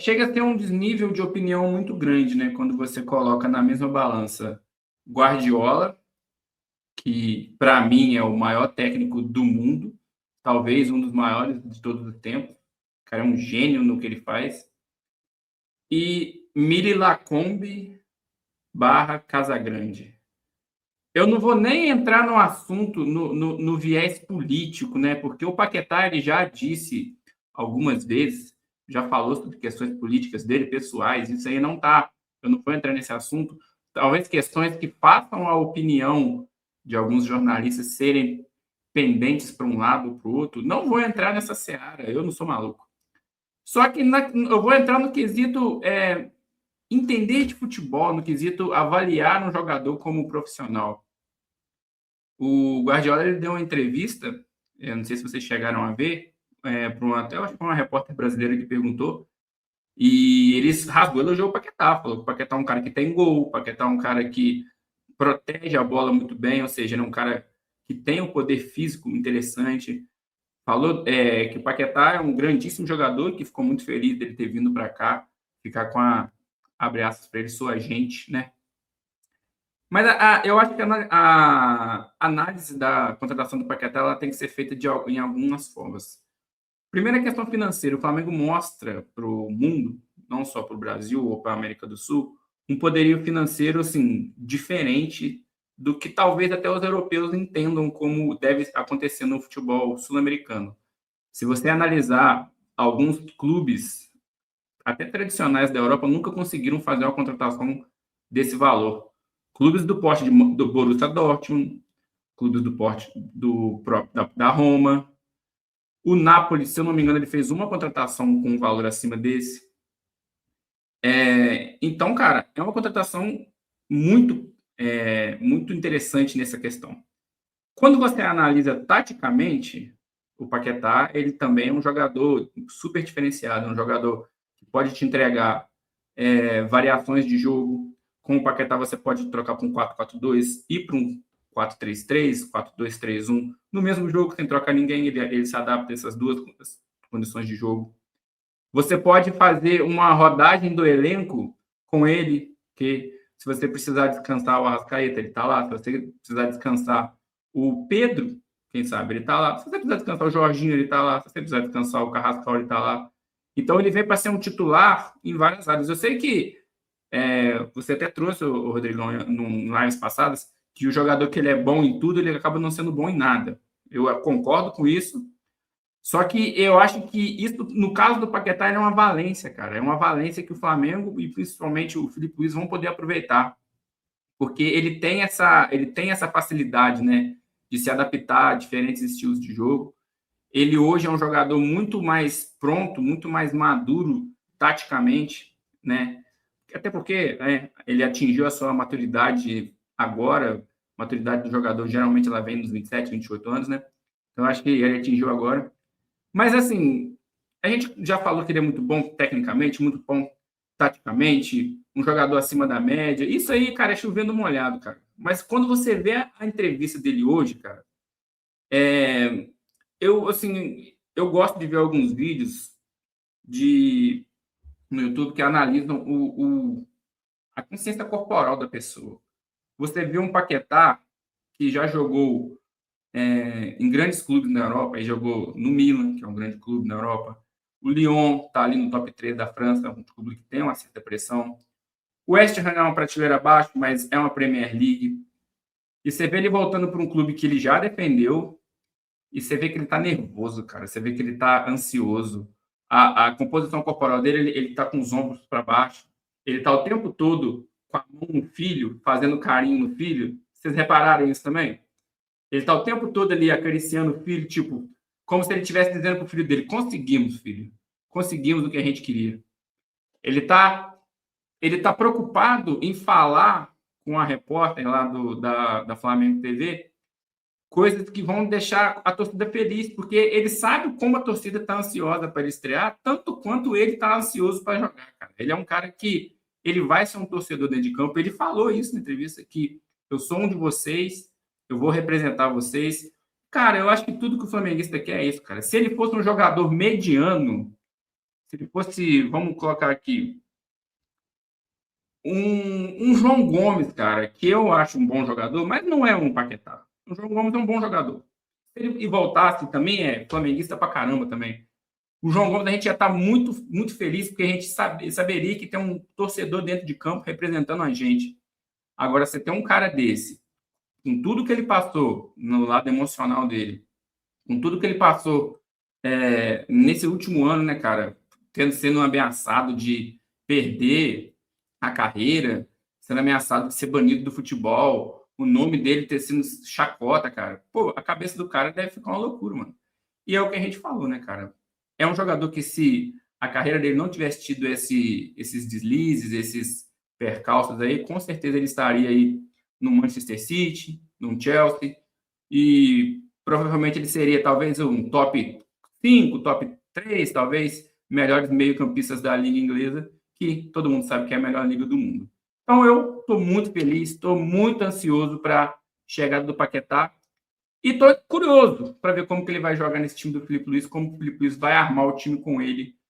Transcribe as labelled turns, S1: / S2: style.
S1: chega a ter um desnível de opinião muito grande, né? Quando você coloca na mesma balança Guardiola, que para mim é o maior técnico do mundo, talvez um dos maiores de todos os tempos. O cara é um gênio no que ele faz. E Miri Lacombe barra Casagrande. Eu não vou nem entrar no assunto, no viés político, né? Porque o Paquetá ele já disse algumas vezes, já falou sobre questões políticas dele, pessoais, isso aí não tá. Eu não vou entrar nesse assunto. Talvez questões que façam a opinião de alguns jornalistas serem pendentes para um lado ou para o outro. Não vou entrar nessa seara, eu não sou maluco. Só que eu vou entrar no quesito entender de futebol, no quesito avaliar um jogador como profissional. O Guardiola ele deu uma entrevista, eu não sei se vocês chegaram a ver, até eu acho que foi uma repórter brasileira que perguntou, e eles rasgou, elogiou o Paquetá, falou que o Paquetá é um cara que tem gol, o Paquetá é um cara que protege a bola muito bem, ou seja, ele é um cara que tem um poder físico interessante. Falou que o Paquetá é um grandíssimo jogador, que ficou muito feliz dele ter vindo para cá, ficar com abre aspas para ele, sua gente, né? Mas eu acho que a análise da contratação do Paquetá ela tem que ser feita em algumas formas. Primeira questão financeira, o Flamengo mostra para o mundo, não só para o Brasil ou para a América do Sul, um poderio financeiro assim, diferente do que talvez até os europeus entendam como deve acontecer no futebol sul-americano. Se você analisar alguns clubes, até tradicionais da Europa, nunca conseguiram fazer uma contratação desse valor. Clubes do porte do Borussia Dortmund, clubes do porte da Roma. O Napoli, se eu não me engano, ele fez uma contratação com um valor acima desse. Então, cara, é uma contratação muito, muito interessante nessa questão. Quando você analisa taticamente, o Paquetá, ele também é um jogador super diferenciado, um jogador que pode te entregar variações de jogo. Com o Paquetá, você pode trocar para um 4-4-2 e para um 4-3-3, 4-2-3-1. No mesmo jogo, sem trocar ninguém, ele se adapta a essas duas condições de jogo. Você pode fazer uma rodagem do elenco com ele, que se você precisar descansar o Arrascaeta, ele está lá. Se você precisar descansar o Pedro, quem sabe, ele está lá. Se você precisar descansar o Jorginho, ele está lá. Se você precisar descansar o Carrascal, ele está lá. Então, ele vem para ser um titular em várias áreas. Eu sei que você até trouxe, o Rodrigão, em lives passadas, que o jogador que ele é bom em tudo, ele acaba não sendo bom em nada. Eu concordo com isso, só que eu acho que isso, no caso do Paquetá, é uma valência, cara. É uma valência que o Flamengo e principalmente o Filipe Luiz vão poder aproveitar, porque ele tem essa facilidade, né, de se adaptar a diferentes estilos de jogo. Ele hoje é um jogador muito mais pronto, muito mais maduro taticamente, né? Até porque ele atingiu a sua maturidade agora. A maturidade do jogador geralmente ela vem nos 27, 28 anos, né? Então acho que ele atingiu agora. Mas assim, a gente já falou que ele é muito bom tecnicamente, muito bom taticamente, um jogador acima da média. Isso aí, cara, é chovendo molhado, cara. Mas quando você vê a entrevista dele hoje, cara, eu gosto de ver alguns vídeos no YouTube que analisam a consciência corporal da pessoa. Você vê um Paquetá que já jogou em grandes clubes na Europa, ele jogou no Milan, que é um grande clube na Europa. O Lyon está ali no top 3 da França, um clube que tem uma certa pressão. O West Ham é uma prateleira abaixo, mas é uma Premier League. E você vê ele voltando para um clube que ele já defendeu, e você vê que ele está nervoso, cara. Você vê que ele está ansioso. A composição corporal dele, ele está com os ombros para baixo. Ele está o tempo todo com a mão no filho, fazendo carinho no filho. Vocês repararam isso também? Ele está o tempo todo ali acariciando o filho, tipo, como se ele estivesse dizendo para o filho dele: conseguimos, filho. Conseguimos o que a gente queria. Ele tá preocupado em falar com a repórter lá da Flamengo TV coisas que vão deixar a torcida feliz, porque ele sabe como a torcida está ansiosa para ele estrear, tanto quanto ele está ansioso para jogar, cara. Ele é um cara que ele vai ser um torcedor dentro de campo. Ele falou isso na entrevista, que eu sou um de vocês, eu vou representar vocês. Cara, eu acho que tudo que o flamenguista quer é isso, cara. Se ele fosse um jogador mediano, Se ele fosse, vamos colocar aqui, um João Gomes, cara, que eu acho um bom jogador, mas não é um Paquetá. O João Gomes é um bom jogador. Se ele voltasse, também é flamenguista pra caramba também. O João Gomes a gente já está muito, muito feliz, porque a gente saberia que tem um torcedor dentro de campo representando a gente. Agora, você tem um cara desse, com tudo que ele passou no lado emocional dele, com tudo que ele passou nesse último ano, né, cara, sendo ameaçado de perder a carreira, sendo ameaçado de ser banido do futebol, o nome dele ter sido chacota, cara. Pô, a cabeça do cara deve ficar uma loucura, mano. E é o que a gente falou, né, cara? É um jogador que, se a carreira dele não tivesse tido esses deslizes, esses percalços aí, com certeza ele estaria aí no Manchester City, no Chelsea, e provavelmente ele seria talvez um top 5, top 3, talvez, melhores meio-campistas da Liga Inglesa, que todo mundo sabe que é a melhor liga do mundo. Então eu estou muito feliz, estou muito ansioso para a chegada do Paquetá e estou curioso para ver como que ele vai jogar nesse time do Filipe Luiz, como o Filipe Luiz vai armar o time com ele